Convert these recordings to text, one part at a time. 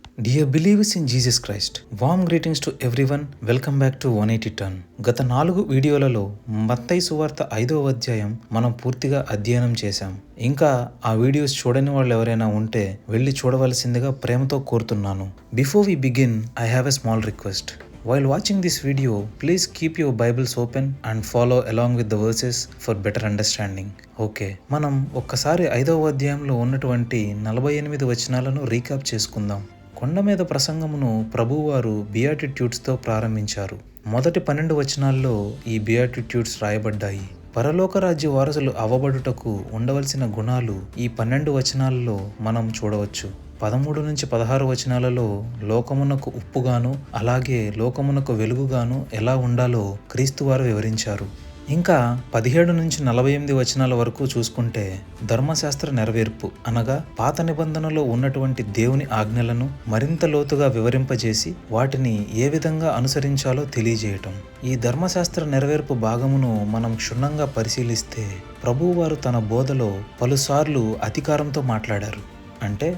Dear believers in Jesus Christ, warm greetings to everyone. Welcome back to 180 Turn. గత 4 వీడియోలలో మత్తయి సువార్త 5వ అధ్యాయం మనం పూర్తిగా అధ్యయనం చేశాం. ఇంకా ఆ వీడియోస్ చూడని వాళ్ళు ఎవరైనా ఉంటే వెళ్ళి చూడవలసిందిగా ప్రేమతో కోరుతున్నాను. Before we begin, I have a small request. While watching this video, please keep your Bibles open and follow along with the verses for better understanding. Okay, మనం ఒక్కసారి 5వ అధ్యాయంలో ఉన్నటువంటి 48 వచనాలను రీకాప్ చేసుకుందాం. కొండ మీద ప్రసంగమును ప్రభువారు బియాటిట్యూడ్స్తో ప్రారంభించారు. మొదటి 12 వచనాల్లో ఈ బియాటిట్యూడ్స్ రాయబడ్డాయి. పరలోక రాజ్య వారసులు అవ్వబడుటకు ఉండవలసిన గుణాలు ఈ 12 వచనాలలో మనం చూడవచ్చు. 13 నుంచి 16 వచనాలలో లోకమునకు ఉప్పుగాను అలాగే లోకమునకు వెలుగుగాను ఎలా ఉండాలో క్రీస్తువారు వివరించారు. ఇంకా 17 నుంచి 48 వచనాల వరకు చూసుకుంటే ధర్మశాస్త్ర నెరవేర్పు అనగా పాత నిబంధనలో ఉన్నటువంటి దేవుని ఆజ్ఞలను మరింత లోతుగా వివరింపజేసి వాటిని ఏ విధంగా అనుసరించాలో తెలియజేయటం. ఈ ధర్మశాస్త్ర నెరవేర్పు భాగమును మనం క్షుణ్ణంగా పరిశీలిస్తే ప్రభువారు తన బోధలో పలుసార్లు అధికారంతో మాట్లాడారు. అంటే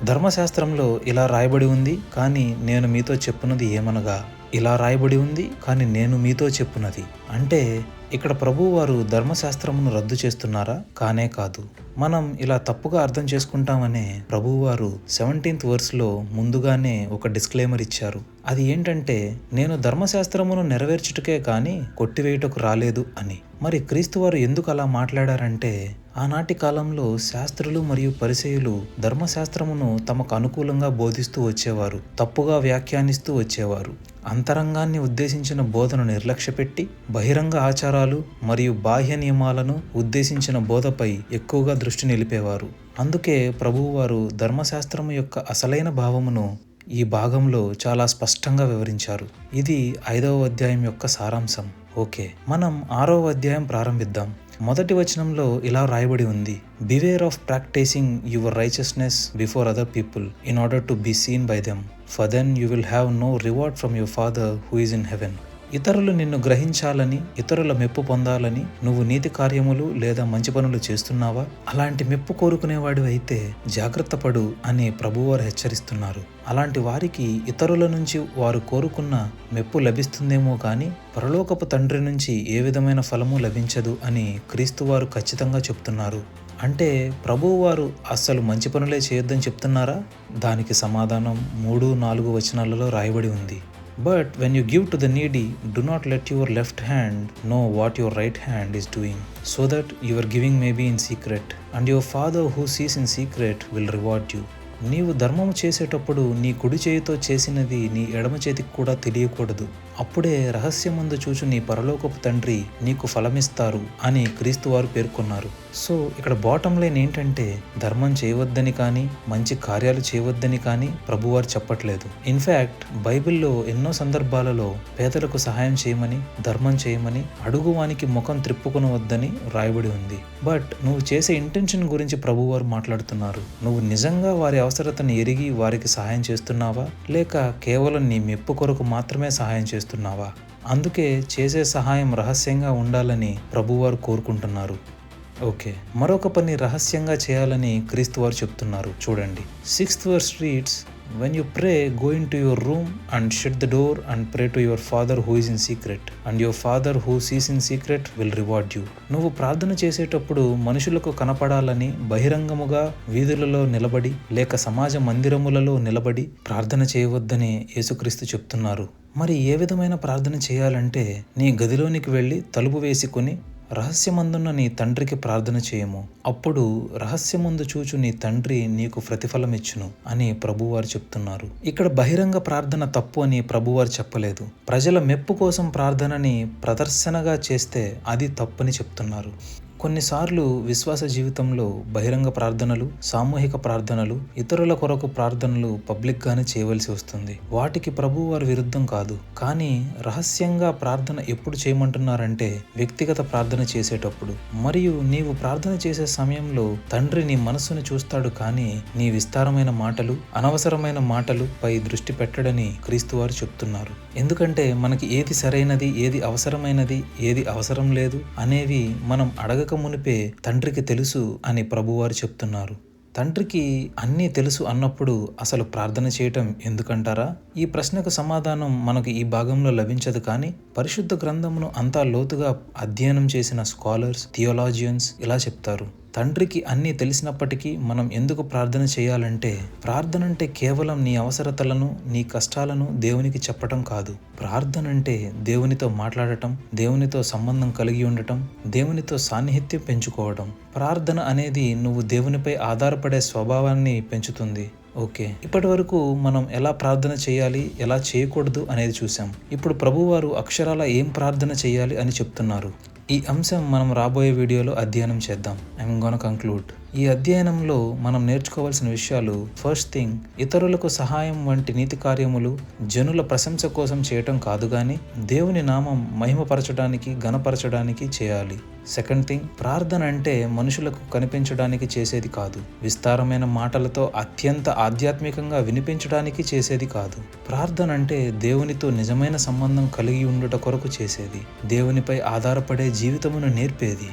ధర్మశాస్త్రంలో ఇలా రాయబడి ఉంది, కానీ నేను మీతో చెప్పున్నది ఏమనగా ఇలా రాయబడి ఉంది, కానీ నేను మీతో చెప్పున్నది. అంటే ఇక్కడ ప్రభువారు ధర్మశాస్త్రమును రద్దు చేస్తున్నారా? కానే కాదు. మనం ఇలా తప్పుగా అర్థం చేసుకుంటామనే ప్రభువారు 17th వర్స్లో ముందుగానే ఒక డిస్క్లైమర్ ఇచ్చారు. అది ఏంటంటే, నేను ధర్మశాస్త్రమును నెరవేర్చుటకే కానీ కొట్టివేయుటకు రాలేదు అని. మరి క్రీస్తువారు ఎందుకు అలా మాట్లాడారంటే, ఆనాటి కాలంలో శాస్త్రులు మరియు పరిసయ్యులు ధర్మశాస్త్రమును తమకు అనుకూలంగా బోధిస్తూ వచ్చేవారు, తప్పుగా వ్యాఖ్యానిస్తూ వచ్చేవారు. అంతరంగాన్ని ఉద్దేశించిన బోధను నిర్లక్ష్యపెట్టి బహిరంగ ఆచారాలు మరియు బాహ్య నియమాలను ఉద్దేశించిన బోధపై ఎక్కువగా దృష్టి నిలిపేవారు. అందుకే ప్రభువువారు ధర్మశాస్త్రము యొక్క అసలైన భావమును ఈ భాగంలో చాలా స్పష్టంగా వివరించారు. ఇది 5వ అధ్యాయం యొక్క సారాంశం. ఓకే, మనం 6వ అధ్యాయం ప్రారంభిద్దాం. మొదటి వచనంలో ఇలా రాయబడి ఉంది, beware of practising your righteousness before other people in order to be seen by them, for then you will have no reward from your father who is in heaven. ఇతరులు నిన్ను గ్రహించాలని, ఇతరుల మెప్పు పొందాలని నువ్వు నీతి కార్యములు లేదా మంచి పనులు చేస్తున్నావా? అలాంటి మెప్పు కోరుకునేవాడు అయితే జాగ్రత్త పడు అని ప్రభువారు హెచ్చరిస్తున్నారు. అలాంటి వారికి ఇతరుల నుంచి వారు కోరుకున్న మెప్పు లభిస్తుందేమో కానీ పరలోకపు తండ్రి నుంచి ఏ విధమైన ఫలము లభించదు అని క్రీస్తువారు ఖచ్చితంగా చెప్తున్నారు. అంటే ప్రభువువారు అస్సలు మంచి పనులే చేయొద్దని చెప్తున్నారా? దానికి సమాధానం 3-4 వచనాలలో రాయబడి ఉంది. But when you give to the needy, do not let your left hand know what your right hand is doing, so that your giving may be in secret, and your Father who sees in secret will reward you. నీవు ధర్మము చేసేటప్పుడు నీ కుడి చేతితో చేసినది నీ ఎడమ చేతికి కూడా తెలియకూడదు. అప్పుడే రహస్యమందు చూచు నీ పరలోకపు తండ్రి నీకు ఫలమిస్తారు అని క్రీస్తువారు పేర్కొన్నారు. సో ఇక్కడ బాటమ్ లైన్ ఏంటంటే, ధర్మం చేయవద్దని కానీ మంచి కార్యాలు చేయవద్దని కానీ ప్రభువారు చెప్పట్లేదు. ఇన్ఫ్యాక్ట్ బైబిల్లో ఎన్నో సందర్భాలలో పేదలకు సహాయం చేయమని, ధర్మం చేయమని, అడుగువానికి ముఖం త్రిప్పుకొనవద్దని రాయబడి ఉంది. బట్ నువ్వు చేసే ఇంటెన్షన్ గురించి ప్రభువారు మాట్లాడుతున్నారు. నువ్వు నిజంగా వారి అవసరతను ఎరిగి వారికి సహాయం చేస్తున్నావా, లేక కేవలం నీ మెప్పు కొరకు మాత్రమే సహాయం చేస్తున్నావా? అందుకే చేసే సహాయం రహస్యంగా ఉండాలని ప్రభువారు కోరుకుంటున్నారు. ఓకే, మరొక పని రహస్యంగా చేయాలని క్రీస్తువారు చెప్తున్నారు. చూడండి, 6th verse reads, when you pray, go into your room and shut the door and pray to your father who is in secret, and your father who sees in secret will reward you. నువ్వు ప్రార్థన చేసేటప్పుడు మనుషులకు కనపడాలని బహిరంగముగా వీధులలో నిలబడి లేక సమాజ మందిరములలో నిలబడి ప్రార్థన చేయవద్దని యేసుక్రీస్తు చెప్తున్నారు. మరి ఏ విధమైన ప్రార్థన చేయాలంటే, నీ గదిలోనికి వెళ్ళి తలుపు వేసుకొని రహస్యమందున్న నీ తండ్రికి ప్రార్థన చేయము, అప్పుడు రహస్యమందు చూచు నీ తండ్రి నీకు ప్రతిఫలం ఇచ్చును అని ప్రభువారు చెప్తున్నారు. ఇక్కడ బహిరంగ ప్రార్థన తప్పు అని ప్రభువారు చెప్పలేదు. ప్రజల మెప్పు కోసం ప్రార్థనని ప్రదర్శనగా చేస్తే అది తప్పని చెప్తున్నారు. కొన్నిసార్లు విశ్వాస జీవితంలో బహిరంగ ప్రార్థనలు, సామూహిక ప్రార్థనలు, ఇతరుల కొరకు ప్రార్థనలు పబ్లిక్గానే చేయవలసి వస్తుంది. వాటికి ప్రభువారు విరుద్ధం కాదు. కానీ రహస్యంగా ప్రార్థన ఎప్పుడు చేయమంటున్నారంటే, వ్యక్తిగత ప్రార్థన చేసేటప్పుడు. మరియు నీవు ప్రార్థన చేసే సమయంలో తండ్రి నీ మనస్సును చూస్తాడు, కానీ నీ విస్తారమైన మాటలు, అనవసరమైన మాటలు పై దృష్టి పెట్టడని క్రీస్తువారు చెప్తున్నారు. ఎందుకంటే మనకి ఏది సరైనది, ఏది అవసరమైనది, ఏది అవసరం లేదు అనేవి మనం అడగక మునిపే తండ్రికి తెలుసు అని ప్రభువారు చెప్తున్నారు. తండ్రికి అన్నీ తెలుసు అన్నప్పుడు అసలు ప్రార్థన చేయటం ఎందుకంటారా? ఈ ప్రశ్నకు సమాధానం మనకు ఈ భాగంలో లభించదు, కానీ పరిశుద్ధ గ్రంథమును అంతా లోతుగా అధ్యయనం చేసిన స్కాలర్స్, థియోలాజియన్స్ ఇలా చెప్తారు. తండ్రికి అన్నీ తెలిసినప్పటికీ మనం ఎందుకు ప్రార్థన చేయాలంటే, ప్రార్థన అంటే కేవలం నీ అవసరతలను, నీ కష్టాలను దేవునికి చెప్పటం కాదు. ప్రార్థన అంటే దేవునితో మాట్లాడటం, దేవునితో సంబంధం కలిగి ఉండటం, దేవునితో సాన్నిహిత్యం పెంచుకోవడం. ప్రార్థన అనేది నువ్వు దేవునిపై ఆధారపడే స్వభావాన్ని పెంచుతుంది. ఓకే, ఇప్పటి వరకు మనం ఎలా ప్రార్థన చేయాలి, ఎలా చేయకూడదు అనేది చూసాం. ఇప్పుడు ప్రభువారు అక్షరాల ఏం ప్రార్థన చేయాలి అని చెప్తున్నారు. ఈ అంశం మనం రాబోయే వీడియోలో అధ్యయనం చేద్దాం. I'm gonna conclude. ఈ అధ్యయనంలో మనం నేర్చుకోవాల్సిన విషయాలు, ఫస్ట్ థింగ్, ఇతరులకు సహాయం వంటి నీతి కార్యములు జనుల ప్రశంస కోసం చేయటం కాదు, కానీ దేవుని నామం మహిమపరచడానికి, ఘనపరచడానికి చేయాలి. సెకండ్ థింగ్, ప్రార్థన అంటే మనుషులకు కనిపించడానికి చేసేది కాదు, విస్తారమైన మాటలతో అత్యంత ఆధ్యాత్మికంగా వినిపించడానికి చేసేది కాదు. ప్రార్థన అంటే దేవునితో నిజమైన సంబంధం కలిగి ఉండుట కొరకు చేసేది, దేవునిపై ఆధారపడే జీవితమును నేర్పేది.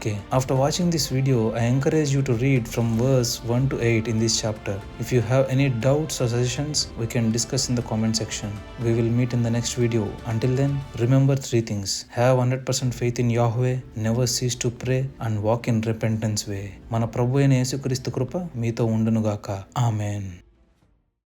Okay, after watching this video, I encourage you to read from verse 1 to 8 in this chapter. If you have any doubts or suggestions, we can discuss in the comment section. We will meet in the next video. Until then, remember 3 things. Have 100% faith in Yahweh, never cease to pray, and walk in repentance way. మన ప్రభువైన యేసుక్రీస్తు కృప మీతో ఉండునుగాక. ఆమేన్.